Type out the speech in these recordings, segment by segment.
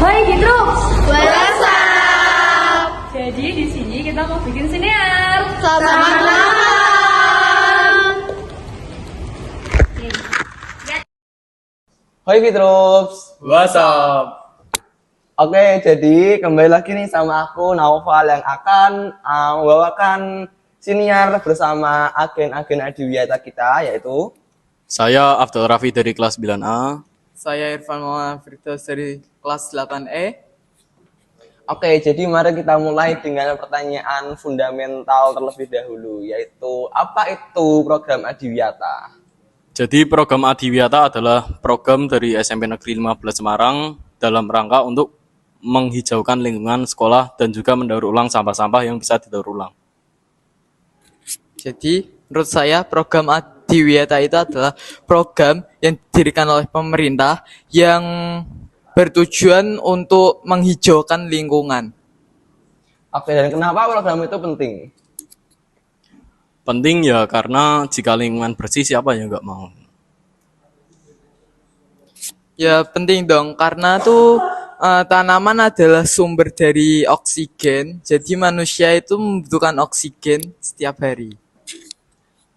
Hai Gidruk. WhatsApp. Jadi di sini kita mau bikin siniar. Selamat malam. Hai Fitrups. WhatsApp. Oke, jadi kembali lagi nih sama aku Naufal yang akan membawakan siniar bersama agen-agen adiwiyata kita, yaitu Saya Abdul Rafi dari kelas 9A. Saya Irfan Maulana Firdaus dari kelas 8E. Oke, jadi mari kita mulai dengan pertanyaan fundamental terlebih dahulu, yaitu apa itu program adiwiyata? Jadi program Adiwiyata adalah program dari SMP Negeri 15 Semarang dalam rangka untuk menghijaukan lingkungan sekolah dan juga mendaur ulang sampah-sampah yang bisa didaur ulang. Jadi menurut saya program Adiwiyata itu adalah program yang didirikan oleh pemerintah yang bertujuan untuk menghijaukan lingkungan. Oke, dan kenapa program itu penting? Penting ya karena jika lingkungan bersih siapa yang nggak mau. Ya penting dong karena tuh tanaman adalah sumber dari oksigen. Jadi manusia itu membutuhkan oksigen setiap hari.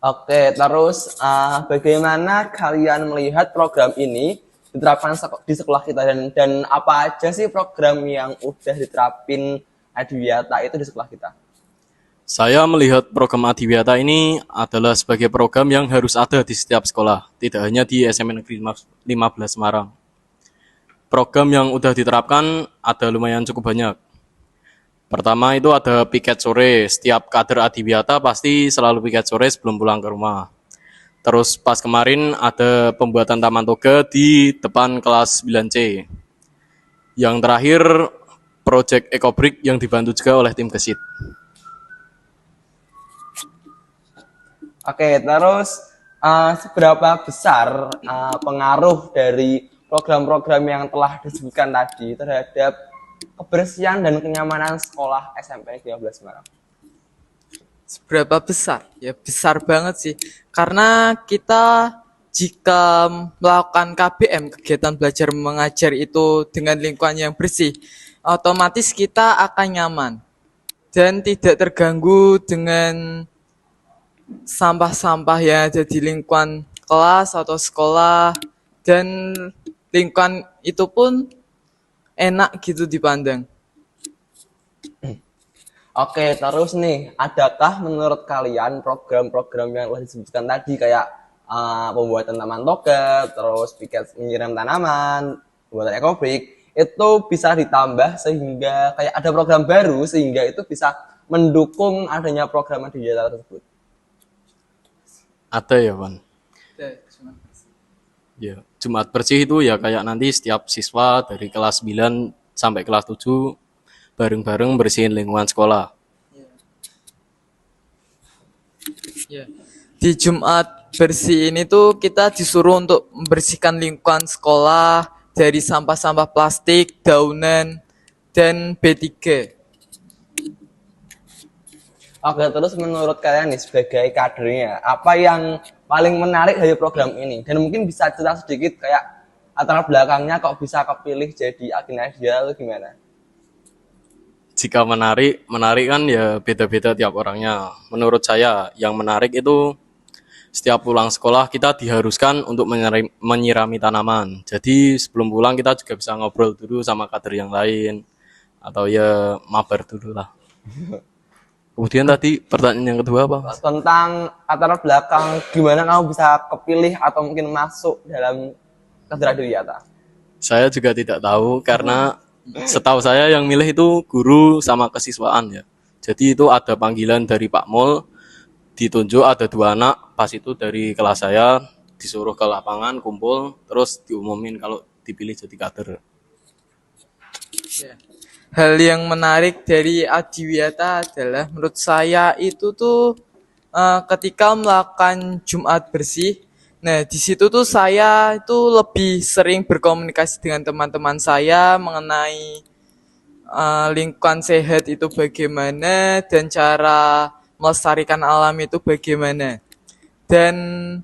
Oke, terus bagaimana kalian melihat program ini diterapkan di sekolah kita dan apa aja sih program yang udah diterapin adiwiyata itu di sekolah kita? Saya melihat program Adiwiyata ini adalah sebagai program yang harus ada di setiap sekolah, tidak hanya di SMP Negeri 15 Semarang. Program yang udah diterapkan ada lumayan cukup banyak. Pertama itu ada piket sore, setiap kader Adiwiyata pasti selalu piket sore sebelum pulang ke rumah. Terus pas kemarin ada pembuatan taman toga di depan kelas 9C. Yang terakhir, Project Ecobrik yang dibantu juga oleh tim Gesit. Oke, terus seberapa besar pengaruh dari program-program yang telah disebutkan tadi terhadap kebersihan dan kenyamanan sekolah SMP 13 Semarang? Seberapa besar? Ya besar banget sih. Karena kita jika melakukan KBM, kegiatan belajar mengajar itu dengan lingkungan yang bersih, otomatis kita akan nyaman dan tidak terganggu dengan sampah-sampah yang ada di lingkungan kelas atau sekolah, dan lingkungan itu pun enak gitu dipandang. Oke, terus nih, adakah menurut kalian program-program yang telah disebutkan tadi kayak pembuatan taman toga, terus piket menyiram tanaman, pembuatan ekobrik, itu bisa ditambah sehingga kayak ada program baru sehingga itu bisa mendukung adanya program adiwiyata tersebut? Ada ya, Pan? Ya, Jumat bersih itu ya kayak nanti setiap siswa dari kelas 9 sampai kelas 7 bareng-bareng bersihin lingkungan sekolah. Ya. Di Jumat bersih ini tuh kita disuruh untuk membersihkan lingkungan sekolah dari sampah-sampah plastik, daunan, dan B3. Oke, terus menurut kalian nih sebagai kadernya, apa yang paling menarik dari program ini? Dan mungkin bisa cerita sedikit kayak latar belakangnya kok bisa kepilih jadi agen adiwiyata itu gimana? Jika menarik kan ya beda-beda tiap orangnya. Menurut saya yang menarik itu setiap pulang sekolah kita diharuskan untuk menyirami tanaman. Jadi sebelum pulang kita juga bisa ngobrol dulu sama kader yang lain atau ya mabar dulu lah. Kemudian tadi pertanyaan yang kedua apa? Tentang latar belakang gimana kamu bisa kepilih atau mungkin masuk dalam kader adiwiyata? Saya juga tidak tahu karena setahu saya yang milih itu guru sama kesiswaan ya. Jadi itu ada panggilan dari Pak Mul, ditunjuk ada 2 anak, pas itu dari kelas saya disuruh ke lapangan kumpul, terus diumumin kalau dipilih jadi kader. Hal yang menarik dari Adiwiyata adalah menurut saya itu tuh ketika melakukan Jumat bersih. Nah, di situ tuh saya itu lebih sering berkomunikasi dengan teman-teman saya mengenai lingkungan sehat itu bagaimana dan cara melestarikan alam itu bagaimana. Dan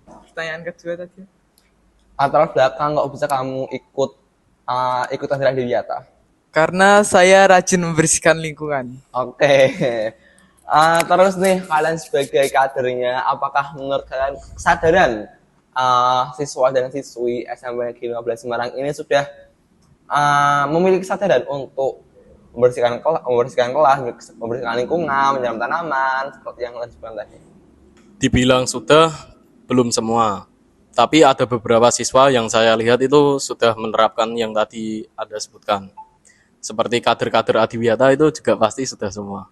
pertanyaan kedua tadi? Latar belakang kok bisa kamu ikut kader adiwiyata? Karena saya rajin membersihkan lingkungan. Oke. Terus nih, kalian sebagai kadernya, apakah menurut kalian kesadaran siswa dan siswi SMP Negeri 15 Semarang ini sudah memiliki kesadaran untuk membersihkan kelas, membersihkan lingkungan, menyiram tanaman, seperti yang kalian sebutkan tadi? Dibilang sudah, belum semua. Tapi ada beberapa siswa yang saya lihat itu sudah menerapkan yang tadi Anda sebutkan. Seperti kader-kader Adiwiyata itu juga pasti sudah semua.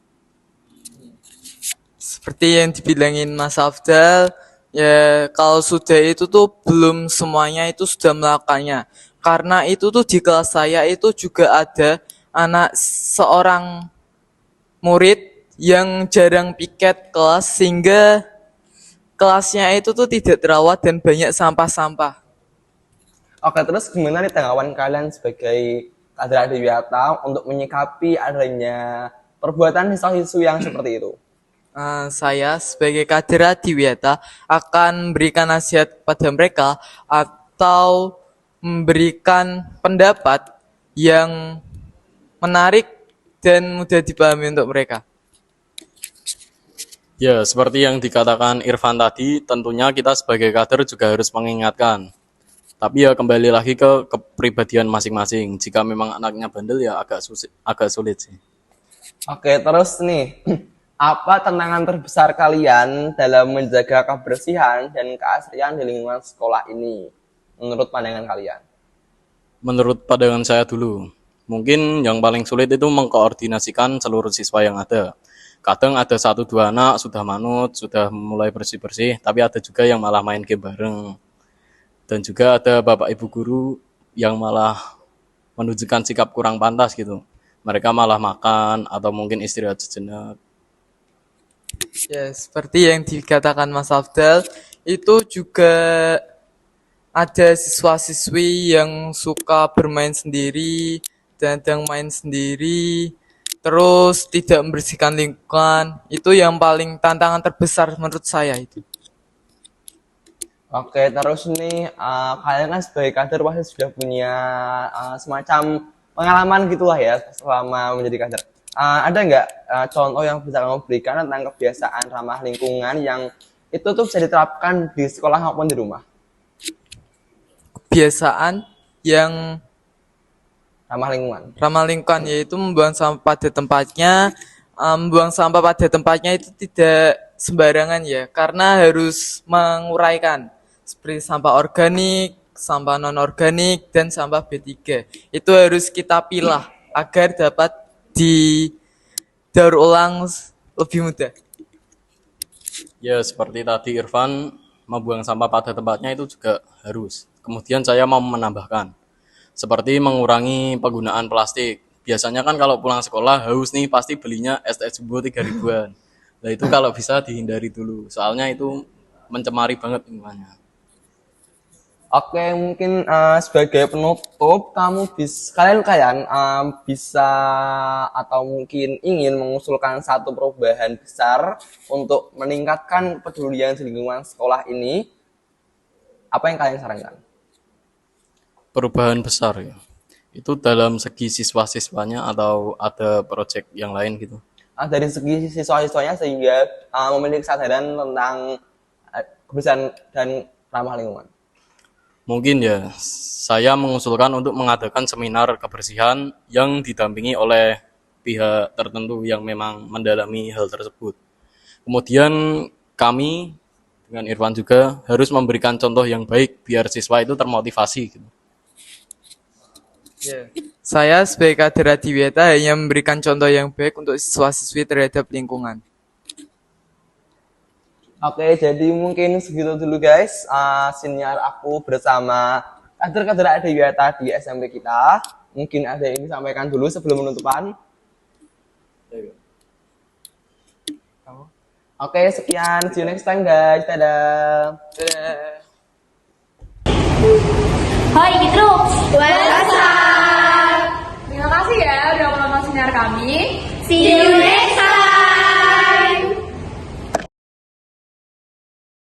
Seperti yang dibilangin Mas Afdal, ya kalau sudah itu tuh belum semuanya itu sudah melakukannya. Karena itu tuh di kelas saya itu juga ada anak seorang murid yang jarang piket kelas sehingga kelasnya itu tuh tidak terawat dan banyak sampah-sampah. Oke, terus gimana nih tanggapan kalian sebagai kader Adiwiyata untuk menyikapi adanya perbuatan siswa-siswi yang seperti itu? Saya sebagai kader Adiwiyata akan memberikan nasihat pada mereka atau memberikan pendapat yang menarik dan mudah dipahami untuk mereka. Ya, seperti yang dikatakan Irfan tadi, tentunya kita sebagai kader juga harus mengingatkan. Tapi ya kembali lagi ke kepribadian masing-masing. Jika memang anaknya bandel ya agak sulit sih. Oke, terus nih, apa tantangan terbesar kalian dalam menjaga kebersihan dan keasrian di lingkungan sekolah ini, menurut pandangan kalian? Menurut pandangan saya dulu, mungkin yang paling sulit itu mengkoordinasikan seluruh siswa yang ada. Kadang ada 1-2 anak sudah manut, sudah mulai bersih-bersih, tapi ada juga yang malah main game bareng. Dan juga ada bapak ibu guru yang malah menunjukkan sikap kurang pantas gitu. Mereka malah makan atau mungkin istirahat sejenak. Ya, seperti yang dikatakan Mas Afdal, itu juga ada siswa-siswi yang suka bermain sendiri, dan main sendiri, terus tidak membersihkan lingkungan. Itu yang paling tantangan terbesar menurut saya itu. Oke, terus nih, kalian kan sebagai kader pasti sudah punya semacam pengalaman gitulah ya selama menjadi kader. Ada nggak contoh yang bisa kamu berikan tentang kebiasaan ramah lingkungan yang itu tuh bisa diterapkan di sekolah maupun di rumah? Kebiasaan yang Ramah lingkungan. ramah lingkungan yaitu membuang sampah pada tempatnya. Membuang sampah pada tempatnya itu tidak sembarangan ya, karena harus menguraikan seperti sampah organik, sampah non-organik, dan sampah B3. Itu harus kita pilah agar dapat didaur ulang lebih mudah. Ya, seperti tadi Irfan, membuang sampah pada tempatnya itu juga harus. Kemudian saya mau menambahkan, seperti mengurangi penggunaan plastik. Biasanya kan kalau pulang sekolah haus nih, pasti belinya es jumbo 3 ribuan. Nah itu kalau bisa dihindari dulu, soalnya itu mencemari banget lingkungannya. Oke, mungkin sebagai penutup, kalian bisa atau mungkin ingin mengusulkan satu perubahan besar untuk meningkatkan kepedulian di lingkungan sekolah ini. Apa yang kalian sarankan? Perubahan besar ya. Itu dalam segi siswa-siswanya atau ada proyek yang lain gitu? Dari segi siswa-siswanya sehingga memiliki kesadaran tentang kebersihan dan ramah lingkungan. Mungkin ya, saya mengusulkan untuk mengadakan seminar kebersihan yang didampingi oleh pihak tertentu yang memang mendalami hal tersebut. Kemudian kami dengan Irfan juga harus memberikan contoh yang baik biar siswa itu termotivasi gitu. Yeah. Saya sebagai kader Adiwiyata hanya memberikan contoh yang baik untuk siswa-siswi terhadap lingkungan. Oke, jadi mungkin segitu dulu guys. Siniar aku bersama kader-kader Adiwiyata di SMP kita. Mungkin ada yang disampaikan dulu sebelum penutupan. Oke, sekian. See you next time guys. Dadah. Hai Groups. WhatsApp. Terima kasih ya udah nonton sinar kami. See you